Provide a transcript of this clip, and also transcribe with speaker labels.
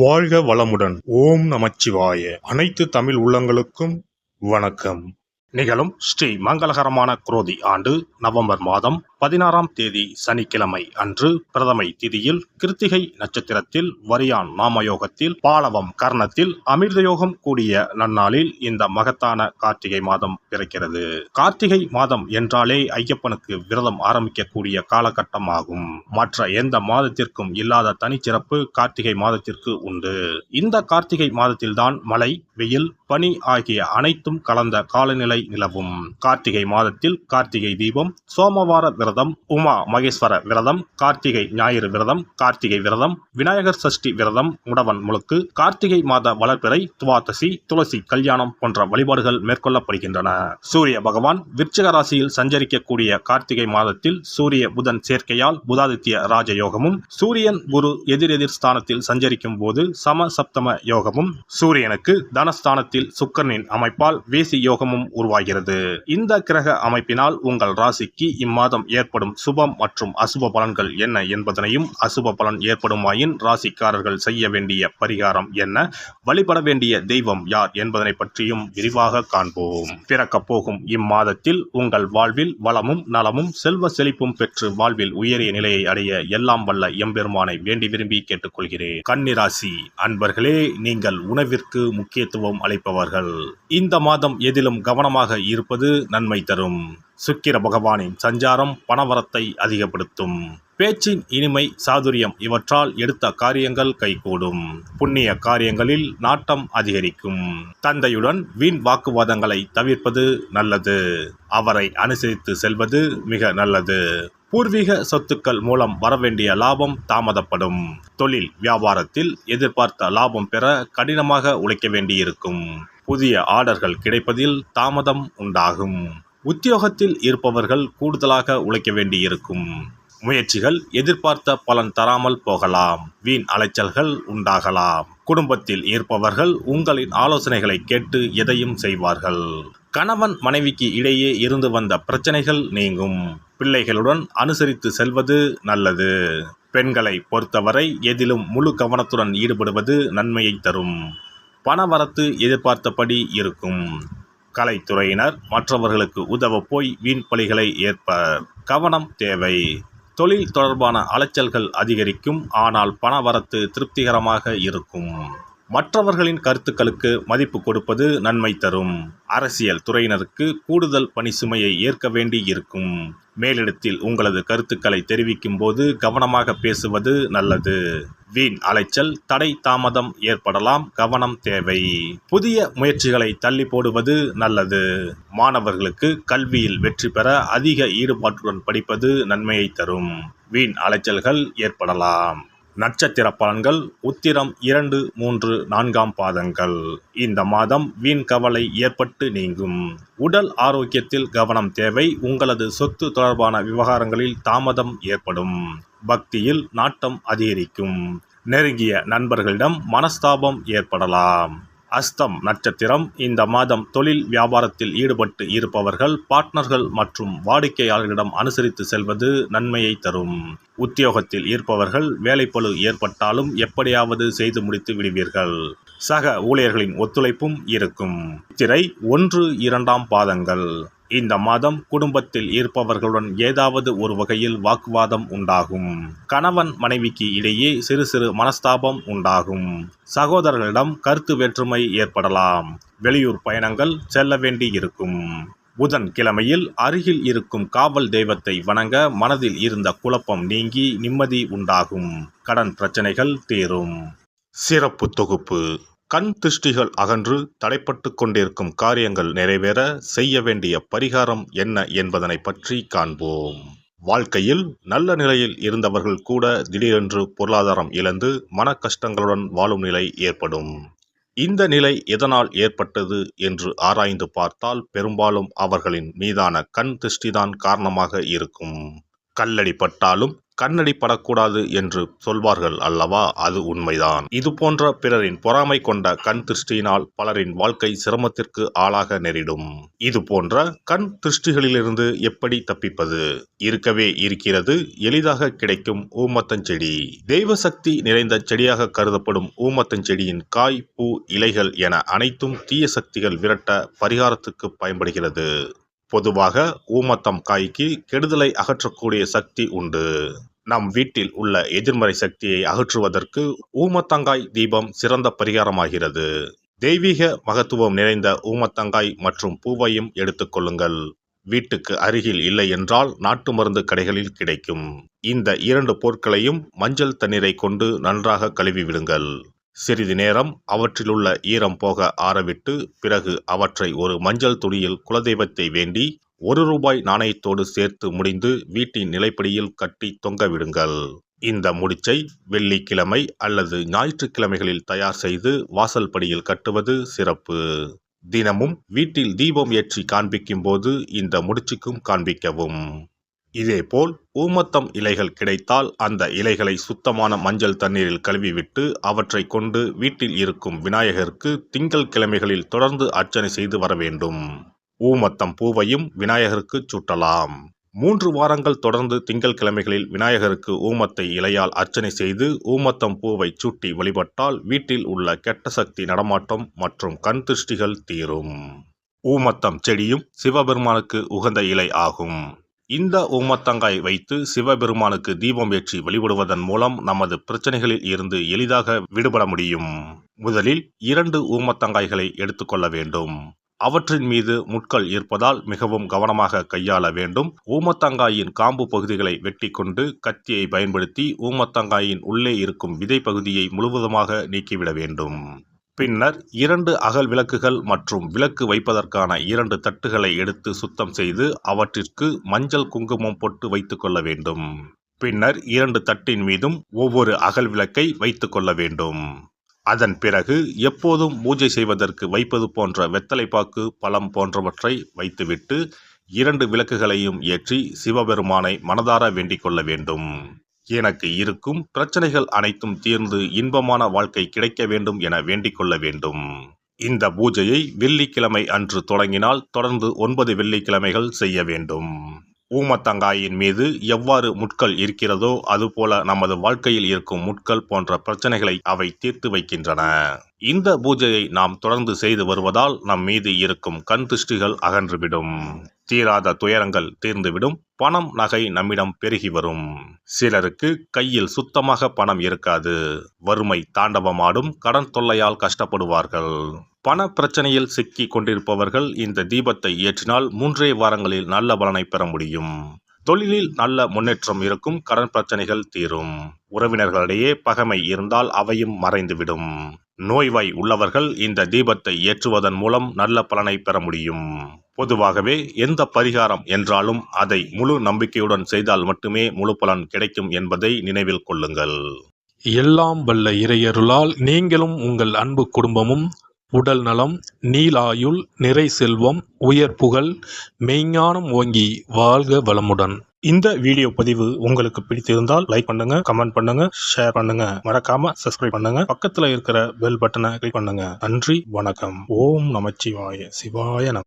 Speaker 1: வாழ்க வளமுடன். ஓம் நமச்சிவாய. அனைத்து தமிழ் உள்ளங்களுக்கும் வணக்கம். நிகழும் ஸ்ரீ மங்களகரமான குரோதி ஆண்டு நவம்பர் மாதம் 16ஆம் தேதி சனிக்கிழமை அன்று பிரதமை திதியில் கிருத்திகை நட்சத்திரத்தில் வரியான் நாமயோகத்தில் பாலவம் கர்ணத்தில் அமிர்தயோகம் கூடிய நன்னாளில் இந்த மகத்தான கார்த்திகை மாதம் பிறக்கிறது. கார்த்திகை மாதம் என்றாலே ஐயப்பனுக்கு விரதம் ஆரம்பிக்கக்கூடிய காலகட்டம் ஆகும். மற்ற எந்த மாதத்திற்கும் இல்லாத தனிச்சிறப்பு கார்த்திகை மாதத்திற்கு உண்டு. இந்த கார்த்திகை மாதத்தில்தான் மழை, வெயில், பனி ஆகிய அனைத்தும் கலந்த காலநிலை நிலவும். கார்த்திகை மாதத்தில் கார்த்திகை தீபம், சோமவார விரதம், உமா மகேஸ்வர விரதம், கார்த்திகை ஞாயிறு விரதம், கார்த்திகை விரதம், விநாயகர் சஷ்டி விரதம், முடவன் முழுக்கு, கார்த்திகை மாத வளர்பிறை, துவாதசி, துளசி கல்யாணம் போன்ற வழிபாடுகள் மேற்கொள்ளப்படுகின்றன. சூரிய பகவான் விருச்சிக ராசியில் சஞ்சரிக்கக்கூடிய கார்த்திகை மாதத்தில் சூரிய புதன் சேர்க்கையால் புதாதித்ய ராஜயோகமும், சூரியன் குரு எதிரெதிர் ஸ்தானத்தில் சஞ்சரிக்கும் போது சம சப்தம யோகமும், சூரியனுக்கு தனஸ்தானத்தில் சுக்கிரனின் அமைப்பால் வேசி யோகமும் உருவாகிறது. இந்த கிரக அமைப்பினால் உங்கள் ராசிக்கு இம்மாதம் ஏற்படும் சுபம் மற்றும் அசுப பலன்கள் என்ன என்பதனையும், அசுப பலன் ஏற்படுமாயின் ராசிக்காரர்கள் செய்ய வேண்டிய பரிகாரம் என்ன, வழிபட வேண்டிய தெய்வம் யார் என்பதனை பற்றியும் விரிவாக காண்போம். பிறக்கப் போகும் இம்மாதத்தில் உங்கள் வாழ்வில் வளமும் நலமும் செல்வ செழிப்பும் பெற்று வாழ்வில் உயரிய நிலையை அடைய எல்லாம் வல்ல எம்பெருமானை வேண்டி விரும்பி கேட்டுக்கொள்கிறேன். கன்னிராசி அன்பர்களே, நீங்கள் உணவிற்கு முக்கியத்துவம் அளிப்பவர்கள். இந்த மாதம் எதிலும் கவனமாக இருப்பது நன்மை தரும். சுக்கிர பகவானின் சஞ்சாரம் பணவரத்தை அதிகப்படுத்தும். பேச்சின் இனிமை, சாதுரியம் இவற்றால் எடுத்த காரியங்கள் கைகூடும். புண்ணிய காரியங்களில் நாட்டம் அதிகரிக்கும். தந்தையுடன் வீண் வாக்குவாதங்களை தவிர்ப்பது நல்லது. அவரை அனுசரித்து செல்வது மிக நல்லது. பூர்வீக சொத்துக்கள் மூலம் வரவேண்டிய லாபம் தாமதப்படும். தொழில் வியாபாரத்தில் எதிர்பார்த்த லாபம் பெற கடினமாக உழைக்க வேண்டியிருக்கும். புதிய ஆர்டர்கள் கிடைப்பதில் தாமதம் உண்டாகும். உத்தியோகத்தில் இருப்பவர்கள் கூடுதலாக உழைக்க வேண்டியிருக்கும். முயற்சிகள் எதிர்பார்த்த பலன் தராமல் போகலாம். வீண் அலைச்சல்கள் உண்டாகலாம். குடும்பத்தில் இருப்பவர்கள் உங்களின் ஆலோசனைகளை கேட்டு எதையும் செய்வார்கள். கணவன் மனைவிக்கு இடையே இருந்து வந்த பிரச்சனைகள் நீங்கும். பிள்ளைகளுடன் அனுசரித்து செல்வது நல்லது. பெண்களை பொறுத்தவரை எதிலும் முழு கவனத்துடன் ஈடுபடுவது நன்மையை தரும். பணவரத்து எதிர்பார்த்தபடி இருக்கும். கலைத்துறையினர் மற்றவர்களுக்கு உதவ போய் வீண் பலிகளை ஏற்பர். கவனம் தேவை. தொழில் தொடர்பான அலைச்சல்கள் அதிகரிக்கும். ஆனால் பணவரத்து திருப்திகரமாக இருக்கும். மற்றவர்களின் கருத்துக்களுக்கு மதிப்பு கொடுப்பது நன்மை தரும். அரசியல் துறையினருக்கு கூடுதல் பணி சுமையை ஏற்க வேண்டி இருக்கும். மேலிடத்தில் உங்களது கருத்துக்களை தெரிவிக்கும் போது கவனமாக பேசுவது நல்லது. வீண் அலைச்சல், தடை தாமதம் ஏற்படலாம். கவனம் தேவை. புதிய முயற்சிகளை தள்ளி போடுவது நல்லது. மாணவர்களுக்கு கல்வியில் வெற்றி பெற அதிக ஈடுபாட்டுடன் படிப்பது நன்மையை தரும். வீண் அலைச்சல்கள் ஏற்படலாம். நட்சத்திர பலன்கள் உத்திரம் 2, 3, 4ஆம் பாதங்கள். இந்த மாதம் வீண் கவலை ஏற்பட்டு நீங்கும். உடல் ஆரோக்கியத்தில் கவனம் தேவை. உங்களது சொத்து தொடர்பான விவகாரங்களில் தாமதம் ஏற்படும். பக்தியில் நாட்டம் அதிகரிக்கும். நெருங்கிய நண்பர்களிடம் மனஸ்தாபம் ஏற்படலாம். அஸ்தம் நட்சத்திரம். இந்த மாதம் தொழில் வியாபாரத்தில் ஈடுபட்டு இருப்பவர்கள் பார்ட்னர்கள் மற்றும் வாடிக்கையாளர்களிடம் அனுசரித்து செல்வது நன்மையை தரும். உத்தியோகத்தில் இருப்பவர்கள் வேலைப்பளு ஏற்பட்டாலும் எப்படியாவது செய்து முடித்து விடுவீர்கள். சக ஊழியர்களின் ஒத்துழைப்பும் இருக்கும். சித்திரை 1, 2ஆம் பாதங்கள். இந்த மாதம் குடும்பத்தில் இருப்பவர்களுடன் ஏதாவது ஒரு வகையில் வாக்குவாதம் உண்டாகும். கணவன் மனைவிக்கு இடையே சிறு சிறு மனஸ்தாபம் உண்டாகும். சகோதரர்களிடம் கருத்து வேற்றுமை ஏற்படலாம். வெளியூர் பயணங்கள் செல்ல வேண்டி இருக்கும். புதன் கிழமையில் அருகில் இருக்கும் காவல் தெய்வத்தை வணங்க மனதில் இருந்த குழப்பம் நீங்கி நிம்மதி உண்டாகும். கடன் பிரச்சனைகள் தீரும். சிறப்பு தொகுப்பு. கண் திருஷ்டிகள் அகன்று தடைப்பட்டு கொண்டிருக்கும் காரியங்கள் நிறைவேற செய்ய வேண்டிய பரிகாரம் என்ன என்பதனை பற்றி காண்போம். வாழ்க்கையில் நல்ல நிலையில் இருந்தவர்கள் கூட திடீரென்று பொருளாதாரம் இழந்து மன கஷ்டங்களுடன் வாழும் நிலை ஏற்படும். இந்த நிலை எதனால் ஏற்பட்டது என்று ஆராய்ந்து பார்த்தால் பெரும்பாலும் அவர்களின் மீதான கண் திருஷ்டிதான் காரணமாக இருக்கும். கல்லடி பட்டாலும் கண்ணடி படக்கூடாது என்று சொல்வார்கள் அல்லவா, அது உண்மைதான். இது போன்ற பிறரின் பொறாமை கொண்ட கண் திருஷ்டியினால் பலரின் வாழ்க்கை சிரமத்திற்கு ஆளாக நேரிடும். இது போன்ற கண் திருஷ்டிகளிலிருந்து எப்படி தப்பிப்பது? இருக்கவே இருக்கிறது எளிதாக கிடைக்கும் ஊமத்தஞ்செடி. தெய்வ சக்தி நிறைந்த செடியாக கருதப்படும் ஊமத்தஞ்செடியின் காய், பூ, இலைகள் என அனைத்தும் தீய சக்திகள் விரட்ட பரிகாரத்துக்கு பயன்படுகிறது. பொதுவாக ஊமத்தம் காய்க்கு கெடுதலை அகற்றக்கூடிய சக்தி உண்டு. நம் வீட்டில் உள்ள எதிர்மறை சக்தியை அகற்றுவதற்கு ஊமத்தங்காய் தீபம் சிறந்த பரிகாரமாகிறது. தெய்வீக மகத்துவம் நிறைந்த ஊமத்தங்காய் மற்றும் பூவையும் எடுத்துக்கொள்ளுங்கள். வீட்டுக்கு அருகில் இல்லை என்றால் நாட்டு மருந்து கடைகளில் கிடைக்கும். இந்த 2 பொருட்களையும் மஞ்சள் தண்ணீரை கொண்டு நன்றாக கழுவி விடுங்கள். சிறிது நேரம் அவற்றிலுள்ள ஈரம் போக ஆறவிட்டு பிறகு அவற்றை ஒரு மஞ்சள் துணியில் குலதெய்வத்தை வேண்டி ₹1 நாணயத்தோடு சேர்த்து முடிந்து வீட்டின் நிலைப்படியில் கட்டி தொங்கவிடுங்கள். இந்த முடிச்சை வெள்ளிக்கிழமை அல்லது ஞாயிற்றுக்கிழமைகளில் தயார் செய்து வாசல் படியில் கட்டுவது சிறப்பு. தினமும் வீட்டில் தீபம் ஏற்றி காண்பிக்கும் போது இந்த முடிச்சுக்கும் காண்பிக்கவும். இதேபோல் ஊமத்தம் இலைகள் கிடைத்தால் அந்த இலைகளை சுத்தமான மஞ்சள் தண்ணீரில் கழுவிவிட்டு அவற்றை கொண்டு வீட்டில் இருக்கும் விநாயகருக்கு திங்கள் கிழமைகளில் தொடர்ந்து அர்ச்சனை செய்து வர வேண்டும். ஊமத்தம் பூவையும் விநாயகருக்கு சூட்டலாம். 3 வாரங்கள் தொடர்ந்து திங்கள் கிழமைகளில் விநாயகருக்கு ஊமத்தை இலையால் அர்ச்சனை செய்து ஊமத்தம் பூவை சூட்டி வழிபட்டால் வீட்டில் உள்ள கெட்ட சக்தி நடமாட்டம் மற்றும் கண் திருஷ்டிகள் தீரும். ஊமத்தம் செடியும் சிவபெருமானுக்கு உகந்த இலை ஆகும். இந்த ஊமத்தங்காய் வைத்து சிவபெருமானுக்கு தீபம் ஏற்றி வழிபடுவதன் மூலம் நமது பிரச்சனைகளில் இருந்து எளிதாக விடுபட முடியும். முதலில் 2 ஊமத்தங்காய்களை எடுத்துக்கொள்ள வேண்டும். அவற்றின் மீது முட்கள் இருப்பதால் மிகவும் கவனமாக கையாள வேண்டும். ஊமத்தங்காயின் காம்பு பகுதிகளை வெட்டி கொண்டு கத்தியை பயன்படுத்தி ஊமத்தங்காயின் உள்ளே இருக்கும் விதை பகுதியை முழுவதுமாக நீக்கிவிட வேண்டும். பின்னர் 2 அகல் விளக்குகள் மற்றும் விளக்கு வைப்பதற்கான 2 தட்டுகளை எடுத்து சுத்தம் செய்து அவற்றிற்கு மஞ்சள் குங்குமம் போட்டு வைத்துக் கொள்ள வேண்டும். பின்னர் 2 தட்டின் மீதும் ஒவ்வொரு அகல் விளக்கை வைத்துக் கொள்ள வேண்டும். அதன் பிறகு எப்போதும் பூஜை செய்வதற்கு வைப்பது போன்ற வெத்தலைப்பாக்கு, பழம் போன்றவற்றை வைத்துவிட்டு 2 விளக்குகளையும் ஏற்றி சிவபெருமானை மனதார வேண்டிக் கொள்ள வேண்டும். எனக்கு இருக்கும் பிரச்சனைகள் அனைத்தும் தீர்ந்து இன்பமான வாழ்க்கை கிடைக்க வேண்டும் என வேண்டிக் கொள்ள வேண்டும். இந்த பூஜையை வெள்ளிக்கிழமை அன்று தொடங்கினால் தொடர்ந்து 9 வெள்ளிக்கிழமைகள் செய்ய வேண்டும். ஊமத்தங்காயின் மீது எவ்வாறு முட்கள் இருக்கிறதோ அதுபோல நமது வாழ்க்கையில் இருக்கும் முட்கள் போன்ற பிரச்சனைகளை அவை தீர்த்து வைக்கின்றன. இந்த பூஜையை நாம் தொடர்ந்து செய்து வருவதால் நம் மீது இருக்கும் கண் திருஷ்டிகள் அகன்றுவிடும். தீராத துயரங்கள் தீர்ந்துவிடும். பணம், நகை நம்மிடம் பெருகி வரும். சிலருக்கு கையில் சுத்தமாக பணம் இருக்காது. வறுமை தாண்டவமாடும். கடன் தொல்லையால் கஷ்டப்படுவார்கள். பண பிரச்சனையில் சிக்கி கொண்டிருப்பவர்கள் இந்த தீபத்தை ஏற்றினால் 3 வாரங்களில் நல்ல பலனை பெற முடியும். தொழிலில் நல்ல முன்னேற்றம் இருக்கும். கடன் பிரச்சனைகள் தீரும். உறவினர்களிடையே பகைமை இருந்தால் அவையும் மறைந்துவிடும். நோய்வாய் உள்ளவர்கள் இந்த தீபத்தை ஏற்றுவதன் மூலம் நல்ல பலனை பெற முடியும். பொதுவாகவே எந்த பரிகாரம் என்றாலும் அதை முழு நம்பிக்கையுடன் செய்தால் மட்டுமே முழு பலன் கிடைக்கும் என்பதை நினைவில் கொள்ளுங்கள்.
Speaker 2: எல்லாம் வல்ல இறையருளால் நீங்களும் உங்கள் அன்பு குடும்பமும் உடல் நலம், நீலாயுள், நிறை செல்வம், உயர் புகழ், மெய்ஞானம் ஓங்கி வாழ்க வளமுடன்.
Speaker 1: இந்த வீடியோ பதிவு உங்களுக்கு பிடித்திருந்தால் லைக் பண்ணுங்க, கமெண்ட் பண்ணுங்க, ஷேர் பண்ணுங்க. மறக்காம சப்ஸ்கிரைப் பண்ணுங்க. பக்கத்துல இருக்கிற பெல் பட்டனை கிளிக் பண்ணுங்க. நன்றி, வணக்கம். ஓம் நமச்சிவாய. சிவாய நம.